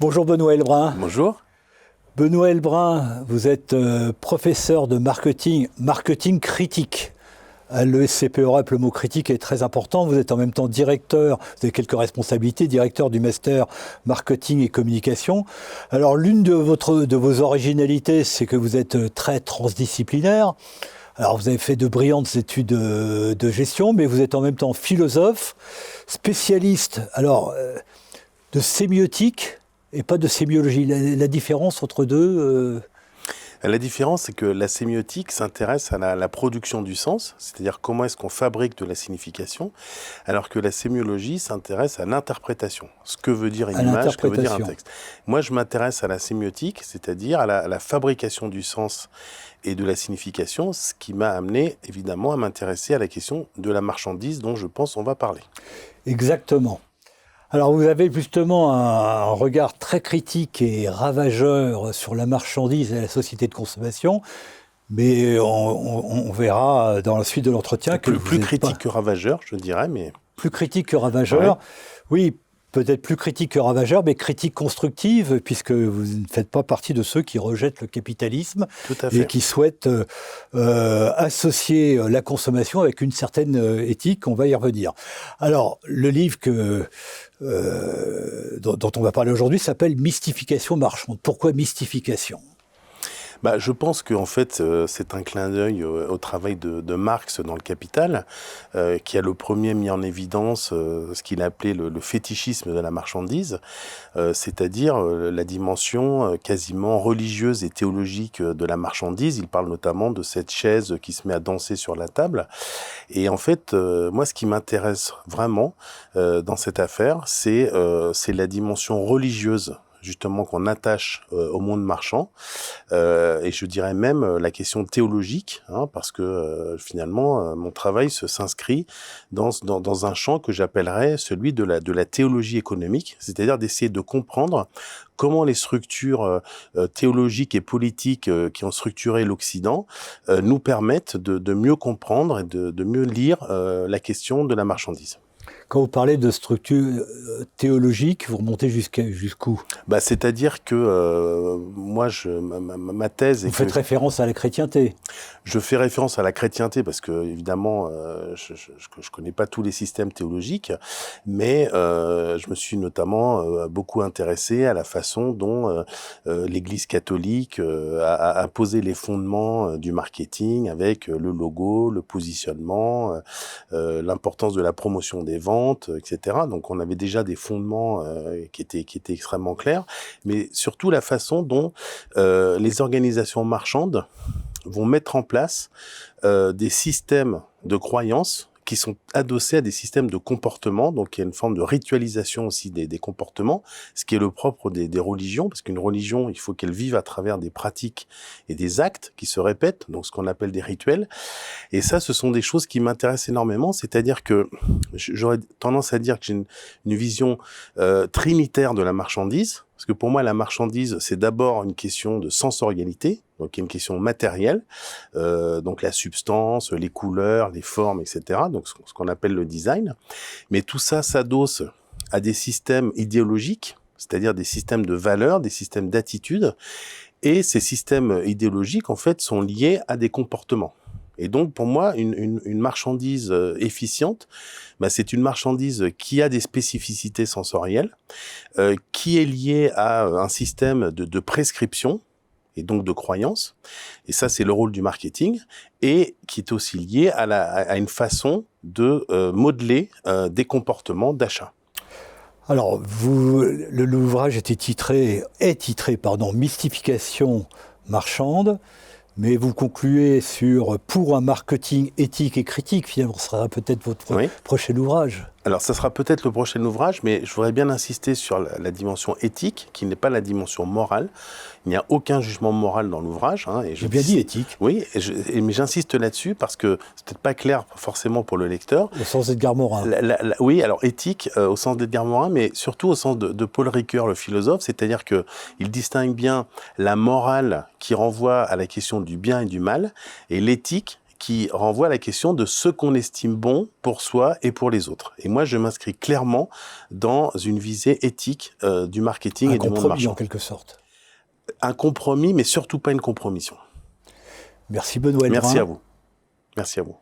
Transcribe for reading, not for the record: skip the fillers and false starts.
Bonjour Benoît Elbrun. Bonjour. Benoît Elbrun, vous êtes professeur de marketing critique. À l'ESCP Europe, le mot critique est très important. Vous êtes en même temps directeur, vous avez quelques responsabilités, directeur du master marketing et communication. Alors l'une de vos originalités, c'est que vous êtes très transdisciplinaire. Alors vous avez fait de brillantes études de gestion, mais vous êtes en même temps philosophe, spécialiste de sémiotique et pas de sémiologie. La différence entre deux La différence, c'est que la sémiotique s'intéresse à la production du sens, c'est-à-dire comment est-ce qu'on fabrique de la signification, alors que la sémiologie s'intéresse à l'interprétation, ce que veut dire une image, ce que veut dire un texte. Moi, je m'intéresse à la sémiotique, c'est-à-dire à la fabrication du sens et de la signification, ce qui m'a amené évidemment à m'intéresser à la question de la marchandise dont je pense on va parler. Exactement. Alors vous avez justement un regard très critique et ravageur sur la marchandise et la société de consommation, mais on verra dans la suite de l'entretien que plus critique que ravageur, je dirais, mais... Plus critique que ravageur, ouais. Oui, peut-être plus critique que ravageur, mais critique constructive, puisque vous ne faites pas partie de ceux qui rejettent le capitalisme et qui souhaitent associer la consommation avec une certaine éthique. On va y revenir. Alors, le livre dont on va parler aujourd'hui s'appelle « Mystification marchande ». Pourquoi mystification ? Je pense qu'en fait, c'est un clin d'œil au travail de Marx dans Le Capital, qui a le premier mis en évidence ce qu'il appelait le fétichisme de la marchandise, c'est-à-dire la dimension quasiment religieuse et théologique de la marchandise. Il parle notamment de cette chaise qui se met à danser sur la table. Et en fait, moi, ce qui m'intéresse vraiment dans cette affaire, c'est la dimension religieuse justement qu'on attache au monde marchand, et je dirais même la question théologique, parce que finalement mon travail s'inscrit dans un champ que j'appellerais celui de la théologie économique, c'est-à-dire d'essayer de comprendre comment les structures théologiques et politiques qui ont structuré l'Occident nous permettent de mieux comprendre et de mieux lire la question de la marchandise. Quand vous parlez de structure théologique, vous remontez jusqu'où ? C'est-à-dire que moi, ma thèse... Vous faites référence à la chrétienté. Je fais référence à la chrétienté parce que, évidemment, je connais pas tous les systèmes théologiques, mais je me suis notamment beaucoup intéressé à la façon dont l'Église catholique a posé les fondements du marketing avec le logo, le positionnement, l'importance de la promotion des ventes, etc. Donc on avait déjà des fondements qui étaient extrêmement clairs, mais surtout la façon dont les organisations marchandes vont mettre en place des systèmes de croyances qui sont adossés à des systèmes de comportement, donc il y a une forme de ritualisation aussi des comportements, ce qui est le propre des religions, parce qu'une religion, il faut qu'elle vive à travers des pratiques et des actes qui se répètent, donc ce qu'on appelle des rituels. Et ça, ce sont des choses qui m'intéressent énormément, c'est-à-dire que j'aurais tendance à dire que j'ai une vision trinitaire de la marchandise, parce que pour moi, la marchandise, c'est d'abord une question de sensorialité, donc il y a une question matérielle, donc la substance, les couleurs, les formes, etc., donc ce qu'on appelle le design. Mais tout ça s'adosse à des systèmes idéologiques, c'est-à-dire des systèmes de valeurs, des systèmes d'attitudes, et ces systèmes idéologiques, en fait, sont liés à des comportements. Et donc, pour moi, une marchandise efficiente, c'est une marchandise qui a des spécificités sensorielles, qui est liée à un système de prescription, et donc de croyances. Et ça, c'est le rôle du marketing, et qui est aussi lié à une façon de modeler des comportements d'achat. Alors, l'ouvrage est titré, Mystification marchande, mais vous concluez sur « Pour un marketing éthique et critique », finalement, ce sera peut-être votre prochain ouvrage. Alors, ça sera peut-être le prochain ouvrage, mais je voudrais bien insister sur la dimension éthique, qui n'est pas la dimension morale. Il n'y a aucun jugement moral dans l'ouvrage. J'ai bien dit éthique. Oui, mais j'insiste là-dessus parce que c'est peut-être pas clair forcément pour le lecteur. Au sens d'Edgar Morin. Oui, alors éthique au sens d'Edgar Morin, mais surtout au sens de Paul Ricoeur, le philosophe, c'est-à-dire que il distingue bien la morale qui renvoie à la question du bien et du mal, et l'éthique qui renvoie à la question de ce qu'on estime bon pour soi et pour les autres. Et moi, je m'inscris clairement dans une visée éthique du marketing et du monde marchand. Un compromis en quelque sorte. Un compromis, mais surtout pas une compromission. Merci Benoît Heilbrun. Merci à vous. Merci à vous.